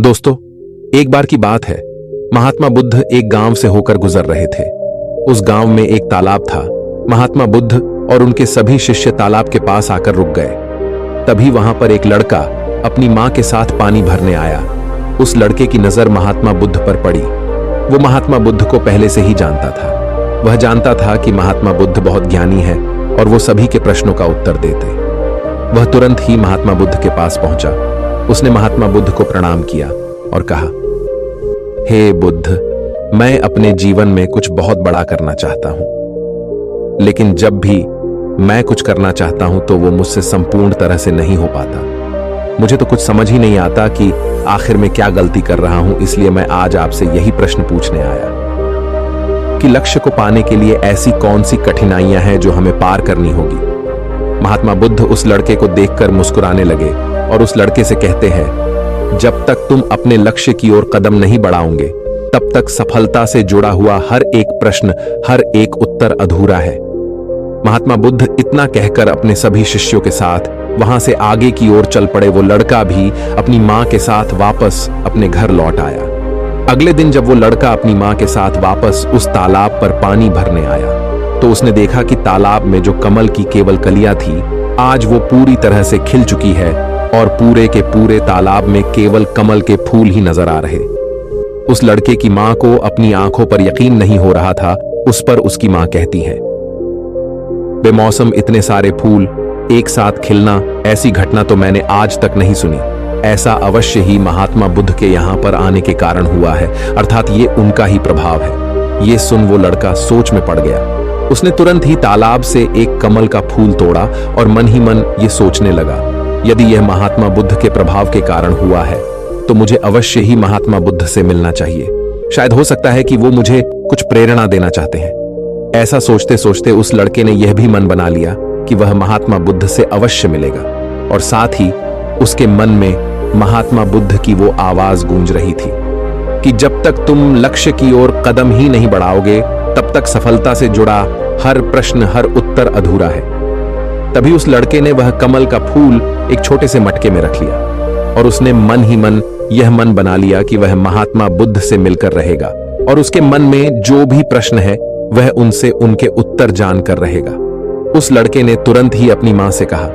दोस्तों, एक बार की बात है। महात्मा बुद्ध एक गांव से होकर गुजर रहे थे। उस गांव में एक तालाब था। महात्मा बुद्ध और उनके सभी शिष्य तालाब के पास आकर रुक गए। तभी वहां पर एक लड़का अपनी मां के साथ पानी भरने आया। उस लड़के की नजर महात्मा बुद्ध पर पड़ी। वो महात्मा बुद्ध को पहले से ही जानता था। वह जानता था कि महात्मा बुद्ध बहुत ज्ञानी है और वो सभी के प्रश्नों का उत्तर देते। वह तुरंत ही महात्मा बुद्ध के पास पहुंचा। उसने महात्मा बुद्ध को प्रणाम किया और कहा, हे बुद्ध, मैं अपने जीवन में कुछ बहुत बड़ा करना चाहता हूं, लेकिन जब भी मैं कुछ करना चाहता हूं तो वो मुझसे संपूर्ण तरह से नहीं हो पाता। मुझे तो कुछ समझ ही नहीं आता कि आखिर में क्या गलती कर रहा हूं। इसलिए मैं आज आपसे यही प्रश्न पूछने आया कि लक्ष्य को पाने के लिए ऐसी कौन सी कठिनाइयां हैं जो हमें पार करनी होगी। महात्मा बुद्ध उस लड़के को देखकर मुस्कुराने लगे और उस लड़के से कहते हैं, जब तक तुम अपने लक्ष्य की ओर कदम नहीं बढ़ाओगे तब तक सफलता से जुड़ा हुआ हर एक प्रश्न, हर एक उत्तर अधूरा है। महात्मा बुद्ध इतना कहकर अपने सभी शिष्यों के साथ वहां से आगे की ओर चल पड़े। वो लड़का भी अपनी मां के साथ वापस अपने घर लौट आया। अगले दिन जब वो लड़का अपनी मां के साथ वापस उस तालाब पर पानी भरने आया तो उसने देखा कि तालाब में जो कमल की केवल कलियां थी, आज वो पूरी तरह से खिल चुकी है और पूरे के पूरे तालाब में केवल कमल के फूल ही नजर आ रहे। उस लड़के की मां को अपनी आंखों पर यकीन नहीं हो रहा था। उस पर उसकी मां कहती है, बेमौसम इतने सारे फूल एक साथ खिलना, ऐसी घटना तो मैंने आज तक नहीं सुनी। ऐसा अवश्य ही महात्मा बुद्ध के यहां पर आने के कारण हुआ है, अर्थात ये उनका ही प्रभाव है। ये सुन वो लड़का सोच में पड़ गया। उसने तुरंत ही तालाब से एक कमल का फूल तोड़ा और मन ही मन ये सोचने लगा, यदि यह महात्मा बुद्ध के प्रभाव के कारण हुआ है तो मुझे अवश्य ही महात्मा बुद्ध से मिलना चाहिए। शायद हो सकता है कि वो मुझे कुछ प्रेरणा देना चाहते हैं। ऐसा सोचते सोचते उस लड़के ने यह भी मन बना लिया कि वह महात्मा बुद्ध से अवश्य मिलेगा। और साथ ही उसके मन में महात्मा बुद्ध की वो आवाज गूंज रही थी कि जब तक तुम लक्ष्य की ओर कदम ही नहीं बढ़ाओगे तब तक सफलता से जुड़ा हर प्रश्न, हर उत्तर अधूरा है। तभी उस लड़के ने वह कमल का फूल एक छोटे से मटके में रख लिया और उसने मन ही मन यह मन बना लिया कि वह महात्मा बुद्ध से मिलकर रहेगा और उसके मन में जो भी प्रश्न है वह उनसे उनके उत्तर जानकर रहेगा। उस लड़के ने तुरंत ही अपनी मां से कहा,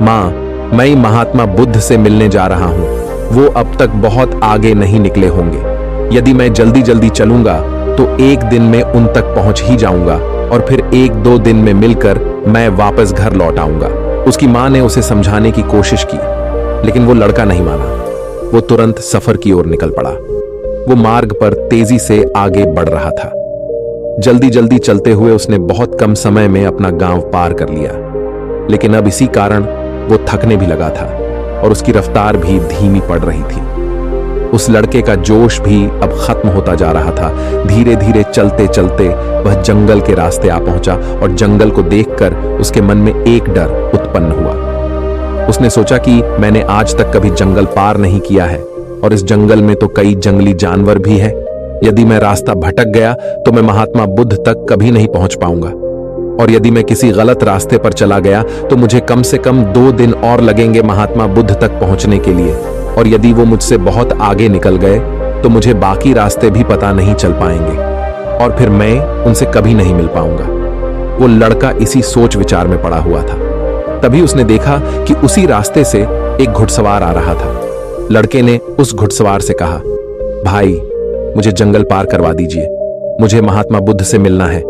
मां, मैं महात्मा बुद्ध से मिलने जा रहा हूं। वो अब तक बहुत आगे नहीं निकले होंगे। यदि मैं जल्दी जल्दी चलूंगा तो एक दिन में उन तक पहुंच ही जाऊंगा और फिर एक दो दिन में मिलकर मैं वापस घर लौट आऊंगा। उसकी मां ने उसे समझाने की कोशिश की, लेकिन वो लड़का नहीं माना। वो तुरंत सफर की ओर निकल पड़ा। वो मार्ग पर तेजी से आगे बढ़ रहा था। जल्दी जल्दी चलते हुए उसने बहुत कम समय में अपना गांव पार कर लिया, लेकिन अब इसी कारण वो थकने भी लगा था और उसकी रफ्तार भी धीमी पड़ रही थी। उस लड़के का जोश भी अब खत्म होता जा रहा था। धीरे धीरे चलते चलते वह जंगल के रास्ते आ पहुंचा और जंगल को देखकर उसके मन में एक डर उत्पन्न हुआ। उसने सोचा कि मैंने आज तक कभी जंगल पार नहीं किया है और इस जंगल में तो कई जंगली जानवर भी हैं। यदि मैं रास्ता भटक गया तो मैं महात्मा बुद्ध तक कभी नहीं पहुंच पाऊंगा, और यदि मैं किसी गलत रास्ते पर चला गया तो मुझे कम से कम 2 दिन और लगेंगे महात्मा बुद्ध तक पहुंचने के लिए, और यदि वो मुझसे बहुत आगे निकल गए तो मुझे बाकी रास्ते भी पता नहीं चल पाएंगे और फिर मैं उनसे कभी नहीं मिल पाऊंगा। वो लड़का इसी सोच विचार में पड़ा हुआ था। तभी उसने देखा कि उसी रास्ते से एक घुड़सवार आ रहा था। लड़के ने उस घुड़सवार से कहा, भाई, मुझे जंगल पार करवा दीजिए। मुझे महात्मा बुद्ध से मिलना है।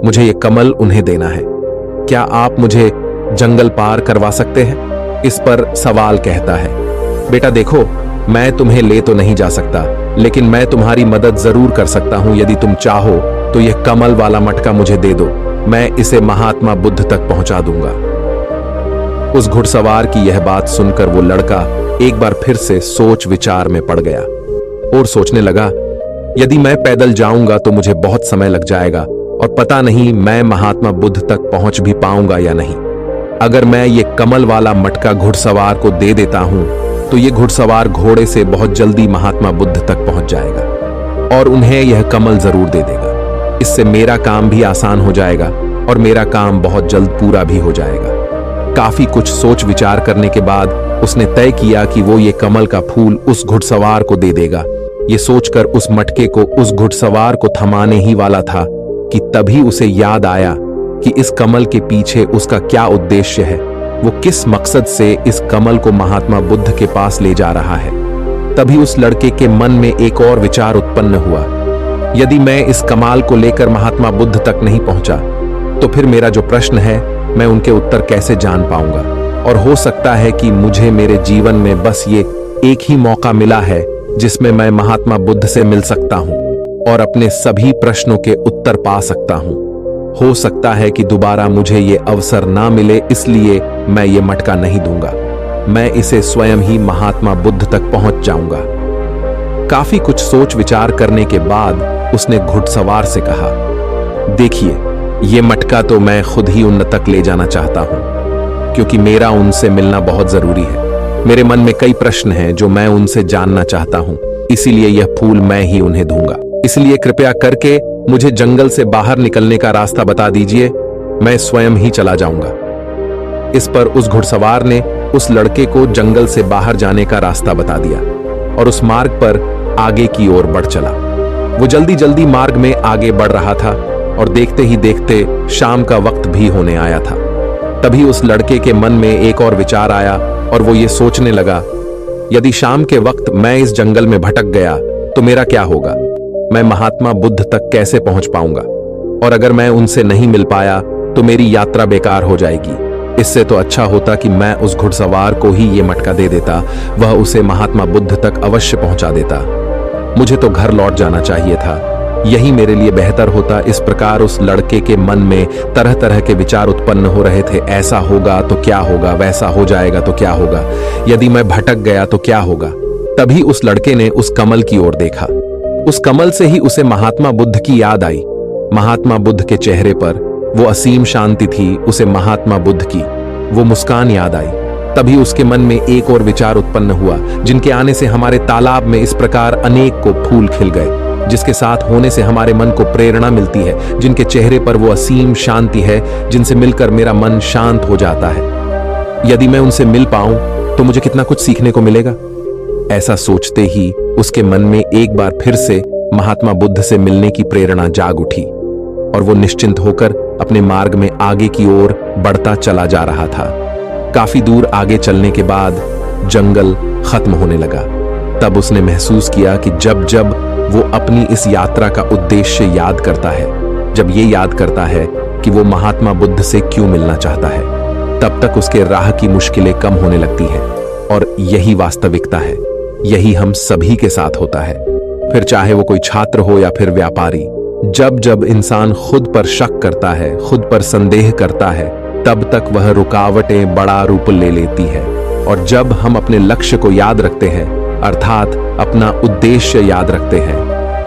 मुझे ये कमल उन्हें देना है। क्या आप मुझे जंगल पार करवा सकते हैं? इस पर सवाल कहता है, बेटा देखो, मैं तुम्हें ले तो नहीं जा सकता, लेकिन मैं तुम्हारी मदद जरूर कर सकता हूं। यदि तुम चाहो तो यह कमल वाला मटका मुझे दे दो, मैं इसे महात्मा बुद्ध तक पहुंचा दूंगा। उस घुड़सवार की यह बात सुनकर वो लड़का एक बार फिर से सोच विचार में पड़ गया और सोचने लगा, यदि मैं पैदल जाऊंगा तो मुझे बहुत समय लग जाएगा और पता नहीं मैं महात्मा बुद्ध तक पहुंच भी पाऊंगा या नहीं। अगर मैं ये कमल वाला मटका घुड़सवार को दे देता हूं तो ये घुड़सवार घोड़े से बहुत जल्दी महात्मा बुद्ध तक पहुंच जाएगा और उन्हें यह कमल जरूर दे देगा। इससे मेरा काम भी आसान हो जाएगा और मेरा काम बहुत जल्द पूरा भी हो जाएगा। काफी कुछ सोच विचार करने के बाद उसने तय किया कि वो ये कमल का फूल उस घुड़सवार को दे देगा। ये सोचकर उस मटके को उस घुड़सवार को थमाने ही वाला था कि तभी उसे याद आया कि इस कमल के पीछे उसका क्या उद्देश्य है, वो किस मकसद से इस कमल को महात्मा बुद्ध के पास ले जा रहा है। तभी उस लड़के के मन में एक और विचार उत्पन्न हुआ, यदि मैं इस कमाल को लेकर महात्मा बुद्ध तक नहीं पहुंचा तो फिर मेरा जो प्रश्न है मैं उनके उत्तर कैसे जान पाऊंगा। और हो सकता है कि मुझे मेरे जीवन में बस ये एक ही मौका मिला है जिसमें मैं महात्मा बुद्ध से मिल सकता हूं और अपने सभी प्रश्नों के उत्तर पा सकता हूं। हो सकता है कि दोबारा मुझे ये अवसर ना मिले, इसलिए मैं ये मटका नहीं दूंगा। मैं इसे स्वयं ही महात्मा बुद्ध तक पहुंच जाऊंगा। काफी कुछ सोच विचार करने के बाद उसने घुड़सवार से कहा, देखिए, ये मटका तो मैं खुद ही उन तक ले जाना चाहता हूं, क्योंकि मेरा उनसे मिलना बहुत जरूरी है। मेरे मन में कई प्रश्न हैं जो मैं उनसे जानना चाहता हूं, इसीलिए यह फूल मैं ही उन्हें दूंगा। इसलिए कृपया करके मुझे जंगल से बाहर निकलने का रास्ता बता दीजिए, मैं स्वयं ही चला जाऊंगा। इस पर उस घुड़सवार ने उस लड़के को जंगल से बाहर जाने का रास्ता बता दिया और उस मार्ग पर आगे की ओर बढ़ चला। वो जल्दी जल्दी मार्ग में आगे बढ़ रहा था और देखते ही देखते शाम का वक्त भी होने आया था। तभी उस लड़के के मन में एक और विचार आया और वो ये सोचने लगा, यदि शाम के वक्त मैं इस जंगल में भटक गया तो मेरा क्या होगा? मैं महात्मा बुद्ध तक कैसे पहुंच पाऊंगा? और अगर मैं उनसे नहीं मिल पाया तो मेरी यात्रा बेकार हो जाएगी। इससे तो अच्छा होता कि मैं उस घुड़सवार को ही ये मटका दे देता, वह उसे महात्मा बुद्ध तक अवश्य पहुंचा देता। मुझे तो घर लौट जाना चाहिए था, यही मेरे लिए बेहतर होता। इस प्रकार उस लड़के के मन में तरह तरह के विचार उत्पन्न हो रहे थे। ऐसा होगा तो क्या होगा, वैसा हो जाएगा तो क्या होगा, यदि मैं भटक गया तो क्या होगा। तभी उस लड़के ने उस कमल की ओर देखा। उस कमल से ही उसे महात्मा बुद्ध की याद आई। महात्मा बुद्ध के चेहरे पर वो असीम शांति थी, उसे महात्मा बुद्ध की वो मुस्कान याद आई। तभी उसके मन में एक और विचार उत्पन्न हुआ, जिनके आने से हमारे तालाब में इस प्रकार अनेक को फूल खिल गए, जिसके साथ होने से हमारे मन को प्रेरणा मिलती है, जिनके चेहरे पर वो असीम शांति है, जिनसे मिलकर मेरा मन शांत हो जाता है। यदि मैं उनसे मिल पाऊं तो मुझे कितना कुछ सीखने को मिलेगा। ऐसा सोचते ही उसके मन में एक बार फिर से महात्मा बुद्ध से मिलने की प्रेरणा जाग उठी और वो निश्चिंत होकर अपने मार्ग में आगे की ओर बढ़ता चला जा रहा था। काफी दूर आगे चलने के बाद जंगल खत्म होने लगा। तब उसने महसूस किया कि जब जब वो अपनी इस यात्रा का उद्देश्य याद करता है, जब ये याद करता है कि वो महात्मा बुद्ध से क्यों मिलना चाहता है, तब तक उसके राह की मुश्किलें कम होने लगती हैं। और यही वास्तविकता है, यही हम सभी के साथ होता है, फिर चाहे वो कोई छात्र हो या फिर व्यापारी। जब जब इंसान खुद पर शक करता है, खुद पर संदेह करता है, तब तक वह रुकावटें बड़ा रूप ले लेती है। और जब हम अपने लक्ष्य को याद रखते हैं, अर्थात अपना उद्देश्य याद रखते हैं,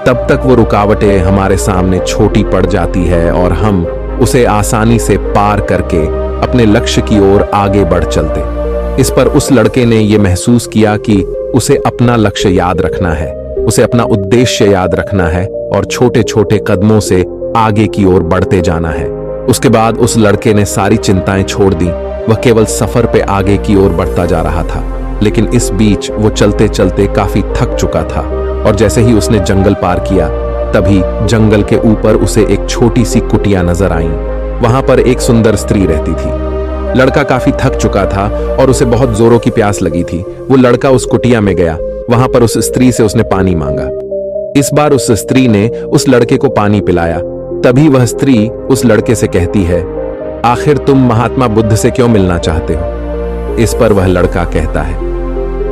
तब तक वो रुकावटें हमारे सामने छोटी पड़ जाती है और हम उसे आसानी से पार करके अपने लक्ष्य की ओर आगे बढ़ चलते। इस पर उस लड़के ने यह महसूस किया कि उसे अपना लक्ष्य याद रखना है, उसे अपना उद्देश्य याद रखना है और छोटे छोटे कदमों से आगे की ओर बढ़ते जाना है। उसके बाद उस लड़के ने सारी चिंताएं छोड़ दी, वह केवल सफर पे आगे की ओर बढ़ता जा रहा था। लेकिन इस बीच वो चलते चलते काफी थक चुका था और जैसे ही उसने जंगल पार किया, तभी जंगल के ऊपर उसे एक छोटी सी कुटिया नजर आई। वहां पर एक सुंदर स्त्री रहती थी। लड़का काफी थक चुका था और उसे बहुत जोरों की प्यास लगी थी। वो लड़का उस कुटिया में गया, वहां पर उस स्त्री से उसने पानी मांगा। इस बार उस स्त्री ने उस लड़के को पानी पिलाया। तभी वह स्त्री उस लड़के से कहती है, आखिर तुम महात्मा बुद्ध से क्यों मिलना चाहते हो? इस पर वह लड़का कहता है,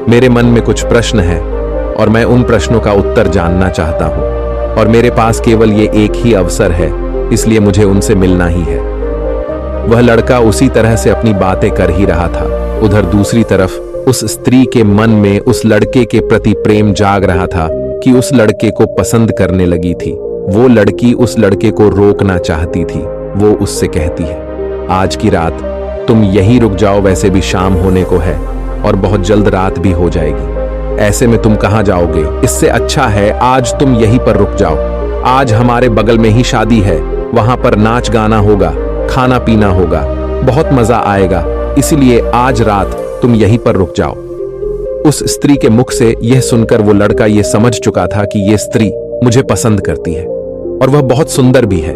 मेरे मन में कुछ प्रश्न हैं और मैं उन प्रश्नों का उत्तर जानना चाहता हूं और मेरे पास केवल ये एक ही अवसर है, इसलिए मुझे उनसे मिलना ही है। वह लड़का उसी तरह से अपनी बातें कर ही रहा था। उधर दूसरी तरफ उस स्त्री के मन में उस लड़के के प्रति प्रेम जाग रहा था कि उस लड़के को पसंद करने लगी थी। वो लड़की उस लड़के को रोकना चाहती थी। वो उससे कहती है, आज की रात तुम यहीं रुक जाओ, वैसे भी शाम होने को है और बहुत जल्द रात भी हो जाएगी। ऐसे में तुम कहाँ जाओगे? इससे अच्छा है आज तुम यहीं पर रुक जाओ। आज हमारे बगल में ही शादी है, वहां पर नाच गाना होगा, खाना पीना होगा, बहुत मजा आएगा। इसलिए आज रात तुम यहीं पर रुक जाओ। उस स्त्री के मुख से यह सुनकर वो लड़का यह समझ चुका था कि यह स्त्री मुझे पसंद करती है और वह बहुत सुंदर भी है।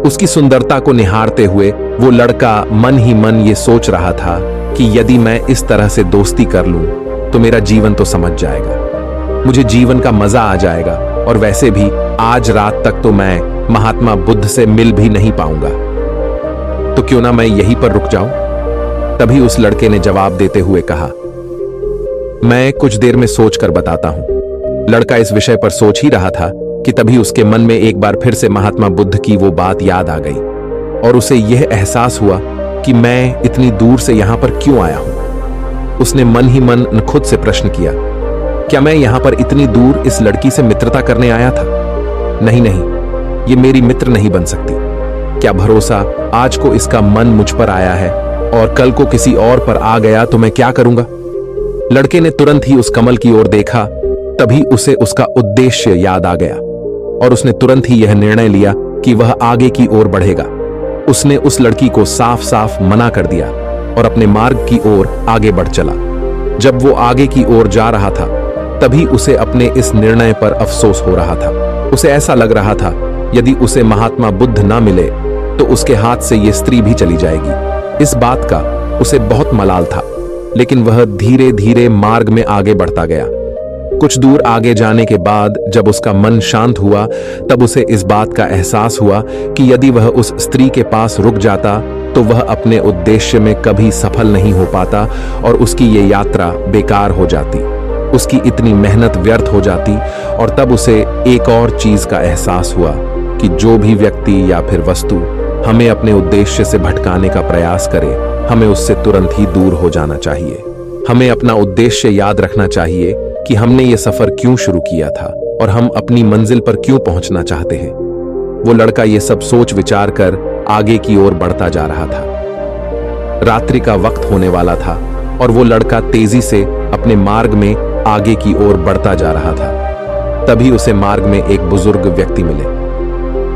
उसकी सुंदरता को निहारते हुए वो लड़का मन ही मन ये सोच रहा था कि यदि मैं इस तरह से दोस्ती कर लूं तो मेरा जीवन तो समझ जाएगा, मुझे जीवन का मजा आ जाएगा और वैसे भी आज रात तक तो मैं महात्मा बुद्ध से मिल भी नहीं पाऊंगा, तो क्यों ना मैं यहीं पर रुक जाऊं। तभी उस लड़के ने जवाब देते हुए कहा, मैं कुछ देर में सोच कर बताता हूं। लड़का इस विषय पर सोच ही रहा था कि तभी उसके मन में एक बार फिर से महात्मा बुद्ध की वो बात याद आ गई और उसे यह एहसास हुआ कि मैं इतनी दूर से यहां पर क्यों आया हूं। उसने मन ही मन खुद से प्रश्न किया, क्या मैं यहां पर इतनी दूर इस लड़की से मित्रता करने आया था? नहीं नहीं, ये मेरी मित्र नहीं बन सकती। क्या भरोसा आज को इसका मन मुझ पर आया है और कल को किसी और पर आ गया तो मैं क्या करूंगा। लड़के ने तुरंत ही उस कमल की ओर देखा, तभी उसे उसका उद्देश्य याद आ गया और उसने तुरंत ही यह निर्णय लिया कि वह आगे की ओर बढ़ेगा। उसने उस लड़की को साफ साफ मना कर दिया और अपने मार्ग की ओर आगे बढ़ चला। जब वो आगे की ओर जा रहा था तभी उसे अपने इस निर्णय पर अफसोस हो रहा था। उसे ऐसा लग रहा था यदि उसे महात्मा बुद्ध ना मिले तो उसके हाथ से ये स्त्री भी चली जाएगी। इस बात का उसे बहुत मलाल था, लेकिन वह धीरे धीरे मार्ग में आगे बढ़ता गया। कुछ दूर आगे जाने के बाद जब उसका मन शांत हुआ तब उसे इस बात का एहसास हुआ कि यदि वह उस स्त्री के पास रुक जाता तो वह अपने उद्देश्य में कभी सफल नहीं हो पाता और उसकी ये यात्रा बेकार हो जाती, उसकी इतनी मेहनत व्यर्थ हो जाती। और तब उसे एक और चीज का एहसास हुआ कि जो भी व्यक्ति या फिर वस्तु हमें अपने उद्देश्य से भटकाने का प्रयास करे, हमें उससे तुरंत ही दूर हो जाना चाहिए। हमें अपना उद्देश्य याद रखना चाहिए कि हमने ये सफर क्यों शुरू किया था और हम अपनी मंजिल पर क्यों पहुंचना चाहते हैं। वो लड़का ये सब सोच विचार कर आगे की ओर बढ़ता जा रहा था। रात्रि का वक्त होने वाला था और वो लड़का तेजी से अपने मार्ग में आगे की ओर बढ़ता जा रहा था। तभी उसे मार्ग में एक बुजुर्ग व्यक्ति मिले।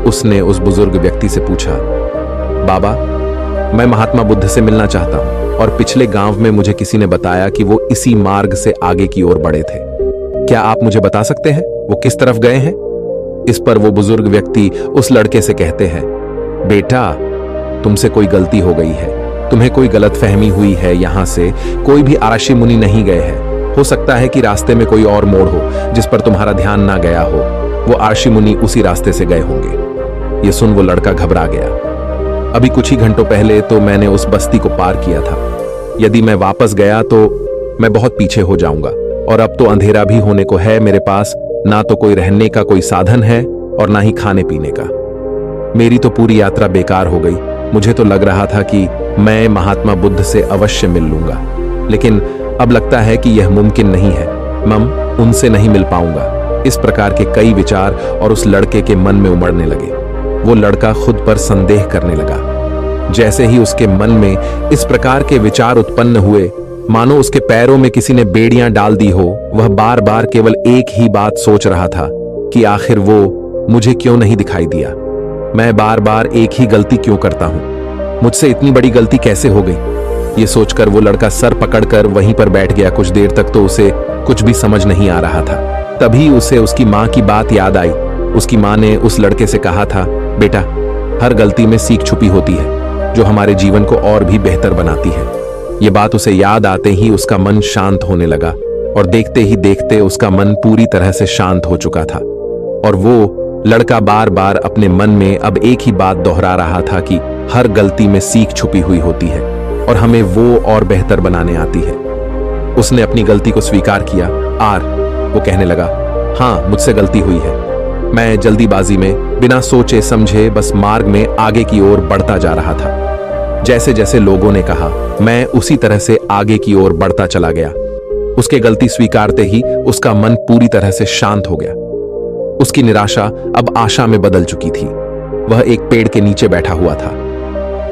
उसने उस बुजुर्ग व्यक्ति से पूछा, बाबा, मैं महात्मा बुद्ध से मिलना चाहता हूं और पिछले गांव में मुझे किसी ने बताया कि वो इसी मार्ग से आगे की ओर बढ़े थे। क्या आप मुझे बता सकते हैं वो किस तरफ गए हैं? इस पर वो बुजुर्ग व्यक्ति उस लड़के से कहते हैं, बेटा, तुमसे कोई गलती हो गई है, तुम्हें कोई गलतफहमी हुई है। यहां से कोई भी आरशी मुनि नहीं गए हैं। हो सकता है कि रास्ते में कोई और मोड़ हो जिस पर तुम्हारा ध्यान ना गया हो, वो आरशी मुनि उसी रास्ते से गए होंगे। ये सुन वो लड़का घबरा गया। अभी कुछ ही घंटों पहले तो मैंने उस बस्ती को पार किया था। यदि मैं वापस गया तो मैं बहुत पीछे हो जाऊंगा और अब तो अंधेरा भी होने को है। मेरे पास ना तो कोई रहने का कोई साधन है और ना ही खाने पीने का। मेरी तो पूरी यात्रा बेकार हो गई। मुझे तो लग रहा था कि मैं महात्मा बुद्ध से अवश्य मिल लूंगा, लेकिन अब लगता है कि यह मुमकिन नहीं है। मैं उनसे नहीं मिल पाऊंगा। इस प्रकार के कई विचार और उस लड़के के मन में उमड़ने लगे। वो लड़का खुद पर संदेह करने लगा। जैसे ही उसके मन में इस प्रकार के विचार उत्पन्न हुए, मानो उसके पैरों में किसी ने बेड़ियां डाल दी हो। वह बार बार केवल एक ही बात सोच रहा था कि आखिर वो मुझे क्यों नहीं दिखाई दिया। मैं बार बार एक ही गलती क्यों करता हूं? मुझसे इतनी बड़ी गलती कैसे हो गई? ये सोचकर वो लड़का सर पकड़कर वहीं पर बैठ गया। कुछ देर तक तो उसे कुछ भी समझ नहीं आ रहा था। तभी उसे उसकी माँ की बात याद आई। उसकी माँ ने उस लड़के से कहा था, बेटा, हर गलती में सीख छुपी होती है जो हमारे जीवन को और भी बेहतर बनाती है। ये बात उसे याद आते ही उसका मन शांत होने लगा और देखते ही देखते उसका मन पूरी तरह से शांत हो चुका था। और वो लड़का बार बार अपने मन में अब एक ही बात दोहरा रहा था कि हर गलती में सीख छुपी हुई होती है और हमें वो और बेहतर बनाने आती है। उसने अपनी गलती को स्वीकार किया। वो कहने लगा, हाँ, मुझसे गलती हुई है। मैं जल्दीबाजी में बिना सोचे समझे बस मार्ग में आगे की ओर बढ़ता जा रहा था। जैसे जैसे लोगों ने कहा, मैं उसी तरह से आगे की ओर बढ़ता चला गया। उसके गलती स्वीकारते ही उसका मन पूरी तरह से शांत हो गया। उसकी निराशा अब आशा में बदल चुकी थी। वह एक पेड़ के नीचे बैठा हुआ था।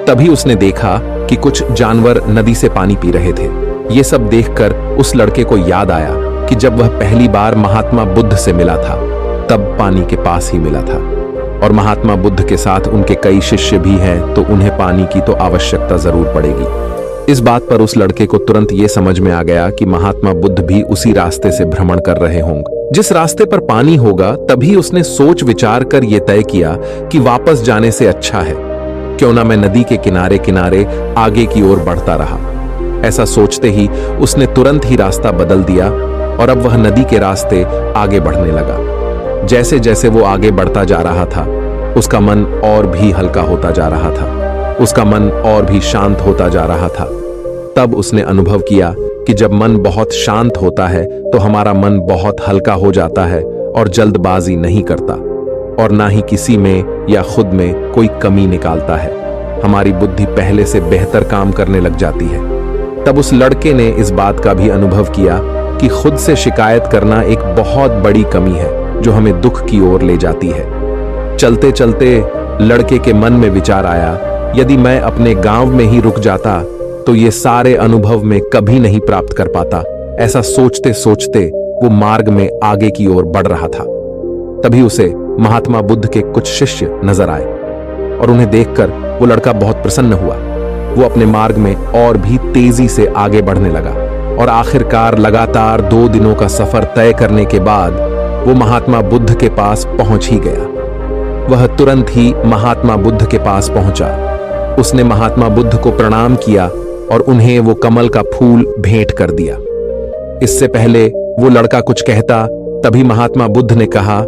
तभी उसने देखा कि कुछ जानवर नदी से पानी पी रहे थे। ये सब देखकर उस लड़के को याद आया कि जब वह पहली बार महात्मा बुद्ध से मिला था तब पानी के पास ही मिला था और महात्मा बुद्ध के साथ उनके कई शिष्य भी हैं, तो उन्हें पानी की तो आवश्यकता जरूर पड़ेगी। इस बात पर उस लड़के को तुरंत ये समझ में आ गया कि महात्मा बुद्ध भी उसी रास्ते से भ्रमण कर रहे होंगे। जिस रास्ते पर पानी होगा, तभी उसने सोच विचार कर यह तय किया कि वापस जाने से अच्छा है क्यों ना मैं नदी के किनारे किनारे आगे की ओर बढ़ता रहा। ऐसा सोचते ही उसने तुरंत ही रास्ता बदल दिया और अब वह नदी के रास्ते आगे बढ़ने लगा। जैसे जैसे वो आगे बढ़ता जा रहा था, उसका मन और भी हल्का होता जा रहा था, उसका मन और भी शांत होता जा रहा था। तब उसने अनुभव किया कि जब मन बहुत शांत होता है तो हमारा मन बहुत हल्का हो जाता है और जल्दबाजी नहीं करता और ना ही किसी में या खुद में कोई कमी निकालता है। हमारी बुद्धि पहले से बेहतर काम करने लग जाती है। तब उस लड़के ने इस बात का भी अनुभव किया कि खुद से शिकायत करना एक बहुत बड़ी कमी है जो हमें दुख की ओर ले जाती है। चलते चलते लड़के के मन में विचार आया, यदि मैं अपने गांव में ही रुक जाता तो ये सारे अनुभव में कभी नहीं प्राप्त कर पाता। ऐसा सोचते सोचते वो मार्ग में आगे की ओर बढ़ रहा था। तभी उसे महात्मा बुद्ध के कुछ शिष्य नजर आए और उन्हें देखकर वो लड़का बहुत प्रसन्न हुआ। वो अपने मार्ग में और भी तेजी से आगे बढ़ने लगा और आखिरकार लगातार 2 दिनों का सफर तय करने के बाद वो महात्मा बुद्ध के पास पहुंच ही गया। वह तुरंत ही महात्मा बुद्ध के पास पहुंचा। उसने महात्मा बुद्ध को प्रणाम किया और उन्हें वो कमल का फूल भेंट कर दिया। इससे पहले वो लड़का कुछ कहता, तभी महात्मा बुद्ध ने कहा,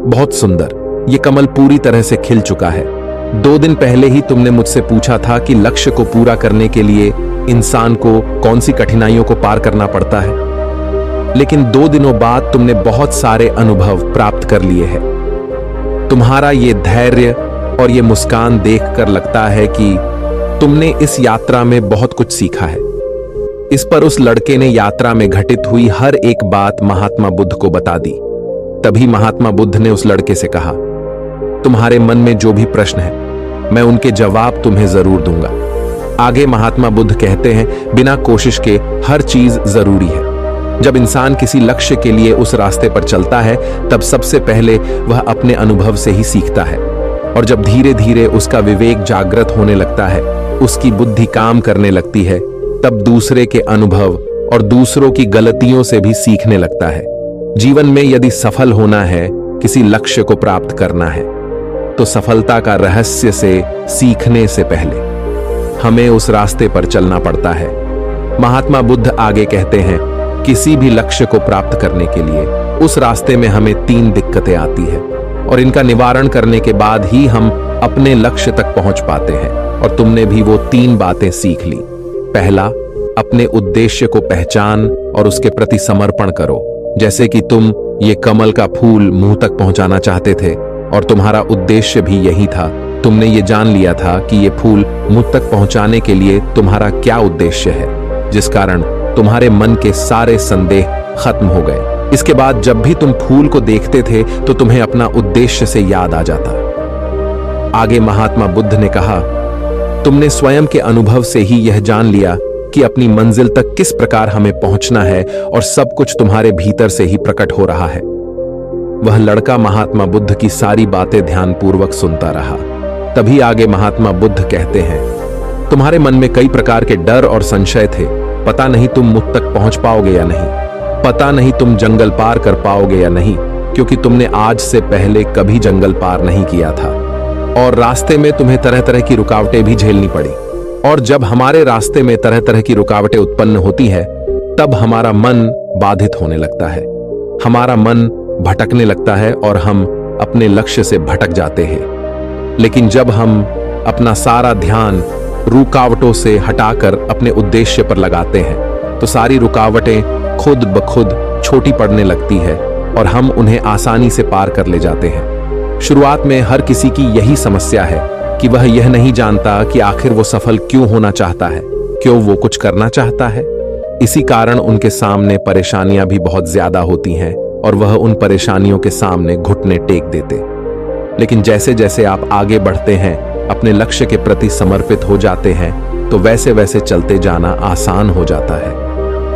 बहुत सुंदर, ये कमल पूरी तरह से खिल चुका है। 2 दिन पहले ही तुमने मुझसे पूछा था कि लक्ष्य को पूरा करने के लिए इंसान को कौन सी कठिनाइयों को पार करना पड़ता है, लेकिन 2 दिनों बाद तुमने बहुत सारे अनुभव प्राप्त कर लिए हैं। तुम्हारा ये धैर्य और ये मुस्कान देखकर लगता है कि तुमने इस यात्रा में बहुत कुछ सीखा है। इस पर उस लड़के ने यात्रा में घटित हुई हर एक बात महात्मा बुद्ध को बता दी। तभी महात्मा बुद्ध ने उस लड़के से कहा, तुम्हारे मन में जो भी प्रश्न है, मैं उनके जवाब तुम्हें जरूर दूंगा। आगे महात्मा बुद्ध कहते हैं, बिना कोशिश के हर चीज जरूरी है। जब इंसान किसी लक्ष्य के लिए उस रास्ते पर चलता है, तब सबसे पहले वह अपने अनुभव से ही सीखता है और जब धीरे धीरे उसका विवेक जागृत होने लगता है, उसकी बुद्धि काम करने लगती है, तब दूसरे के अनुभव और दूसरों की गलतियों से भी सीखने लगता है। जीवन में यदि सफल होना है, किसी लक्ष्य को प्राप्त करना है, तो सफलता का रहस्य से सीखने से पहले हमें उस रास्ते पर चलना पड़ता है। महात्मा बुद्ध आगे कहते हैं, किसी भी लक्ष्य को प्राप्त करने के लिए उस रास्ते में हमें 3 दिक्कतें आती है और इनका निवारण करने के बाद ही हम अपने लक्ष्य तक पहुंच पाते हैं। और तुमने भी वो 3 बातें सीख ली। पहला, अपने उद्देश्य को पहचान और उसके प्रति समर्पण करो। जैसे कि तुम ये कमल का फूल मुंह तक पहुंचाना चाहते थे और तुम्हारा उद्देश्य भी यही था। तुमने ये जान लिया था कि ये फूल मुंह तक पहुंचाने के लिए तुम्हारा क्या उद्देश्य है, जिस कारण तुम्हारे मन के सारे संदेह खत्म हो गए। इसके बाद जब भी तुम फूल को देखते थे तो तुम्हें अपना उद्देश्य से याद आ जाता। आगे महात्मा बुद्ध ने कहा, तुमने स्वयं के अनुभव से ही यह जान लिया कि अपनी मंजिल तक किस प्रकार हमें पहुंचना है और सब कुछ तुम्हारे भीतर से ही प्रकट हो रहा है। वह लड़का महात्मा बुद्ध की सारी बातें ध्यानपूर्वक सुनता रहा। तभी आगे महात्मा बुद्ध कहते हैं, तुम्हारे मन में कई प्रकार के डर और संशय थे। पता नहीं तुम मुझ तक पहुंच पाओगे या नहीं, पता नहीं तुम जंगल पार कर पाओगे या नहीं, क्योंकि तुमने आज से पहले कभी जंगल पार नहीं किया था और रास्ते में तुम्हें तरह तरह की रुकावटें भी झेलनी पड़ी। और जब हमारे रास्ते में तरह तरह की रुकावटें उत्पन्न होती है, तब हमारा मन बाधित होने लगता है, हमारा मन भटकने लगता है और हम अपने लक्ष्य से भटक जाते हैं। लेकिन जब हम अपना सारा ध्यान रुकावटों से हटाकर अपने उद्देश्य पर लगाते हैं, तो सारी रुकावटें खुद ब खुद छोटी पड़ने लगती है और हम उन्हें आसानी से पार कर ले जाते हैं। शुरुआत में हर किसी की यही समस्या है कि वह यह नहीं जानता कि आखिर वो सफल क्यों होना चाहता है, क्यों वो कुछ करना चाहता है। इसी कारण उनके सामने परेशानियां भी बहुत ज्यादा होती हैं और वह उन परेशानियों के सामने घुटने टेक देते। लेकिन जैसे जैसे आप आगे बढ़ते हैं, अपने लक्ष्य के प्रति समर्पित हो जाते हैं, तो वैसे वैसे चलते जाना आसान हो जाता है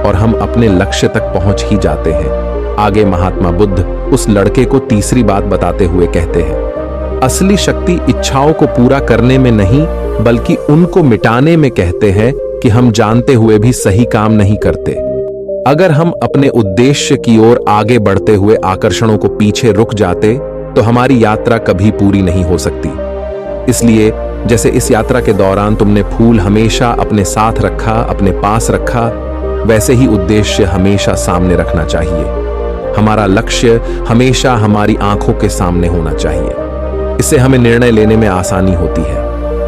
और हम अपने लक्ष्य तक पहुंच ही जाते हैं। आगे महात्मा बुद्ध उस लड़के को तीसरी बात बताते हुए कहते हैं, असली शक्ति इच्छाओं को पूरा करने में नहीं बल्कि उनको मिटाने में कहते हैं कि हम जानते हुए भी सही काम नहीं करते। अगर हम अपने उद्देश्य की ओर आगे बढ़ते हुए आकर्षणों को पीछे रुक जाते तो हमारी यात्रा कभी पूरी नहीं हो सकती। इसलिए जैसे इस यात्रा के दौरान तुमने फूल हमेशा अपने साथ रखा, अपने पास रखा, वैसे ही उद्देश्य हमेशा सामने रखना चाहिए। हमारा लक्ष्य हमेशा हमारी आंखों के सामने होना चाहिए। इससे हमें निर्णय लेने में आसानी होती है।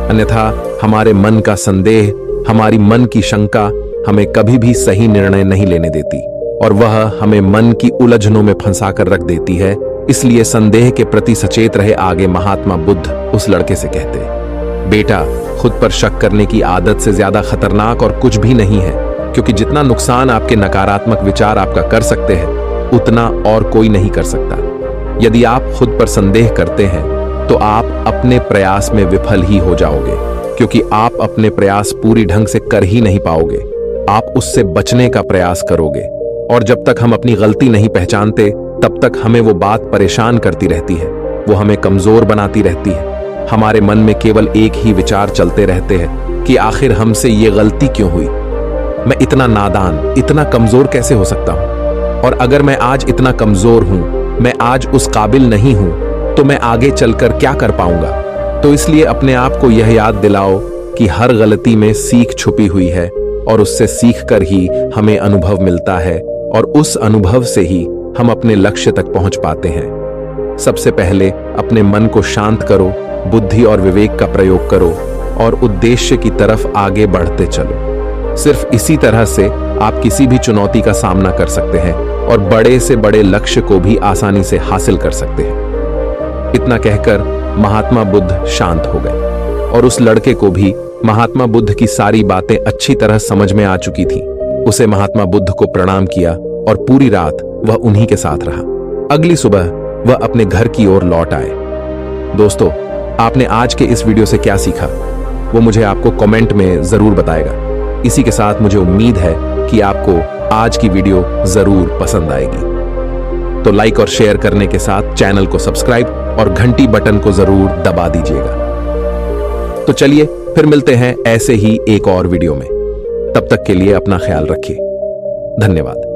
अन्यथा हमारे मन का संदेह, हमारी मन की शंका हमें कभी भी सही निर्णय नहीं लेने देती और वह हमें मन की उलझनों में फंसाकर रख देती है। इसलिए संदेह के प्रति सचेत रहे। आगे महात्मा बुद्ध उस लड़के से कहते, बेटा, खुद पर शक करने की आदत से ज्यादा खतरनाक और कुछ भी नहीं है, क्योंकि जितना नुकसान आपके नकारात्मक विचार आपका कर सकते हैं, उतना और कोई नहीं कर सकता। यदि आप खुद पर संदेह करते हैं तो आप अपने प्रयास में विफल ही हो जाओगे, क्योंकि आप अपने प्रयास पूरी ढंग से कर ही नहीं पाओगे। आप उससे बचने का प्रयास करोगे और जब तक हम अपनी गलती नहीं पहचानते तब तक हमें वो बात परेशान करती रहती है, वो हमें कमजोर बनाती रहती है। हमारे मन में केवल एक ही विचार चलते रहते हैं कि आखिर हमसे ये गलती क्यों हुई, मैं इतना नादान, इतना कमजोर कैसे हो सकता हूं, और अगर मैं आज इतना कमजोर हूं, मैं आज उस काबिल नहीं हूं, तो मैं आगे चलकर क्या कर पाऊंगा। तो इसलिए अपने आप को यह याद दिलाओ कि हर गलती में सीख छुपी हुई है और उससे सीखकर ही हमें अनुभव मिलता है और उस अनुभव से ही हम अपने लक्ष्य तक पहुंच पाते हैं। सबसे पहले अपने मन को शांत करो, बुद्धि और विवेक का प्रयोग करो और उद्देश्य की तरफ आगे बढ़ते चलो। सिर्फ इसी तरह से आप किसी भी चुनौती का सामना कर सकते हैं और बड़े से बड़े लक्ष्य को भी आसानी से हासिल कर सकते हैं। इतना कहकर महात्मा बुद्ध शांत हो गए और उस लड़के को भी महात्मा बुद्ध की सारी बातें अच्छी तरह समझ में आ चुकी थी। उसे महात्मा बुद्ध को प्रणाम किया और पूरी रात वह उन्हीं के साथ रहा। अगली सुबह वह अपने घर की ओर लौट आए। दोस्तों, आपने आज के इस वीडियो से क्या सीखा, वो मुझे आपको कमेंट में जरूर बताएगा। इसी के साथ मुझे उम्मीद है कि आपको आज की वीडियो जरूर पसंद आएगी। तो लाइक और शेयर करने के साथ चैनल को सब्सक्राइब और घंटी बटन को जरूर दबा दीजिएगा। तो चलिए फिर मिलते हैं ऐसे ही एक और वीडियो में। तब तक के लिए अपना ख्याल रखिए। धन्यवाद।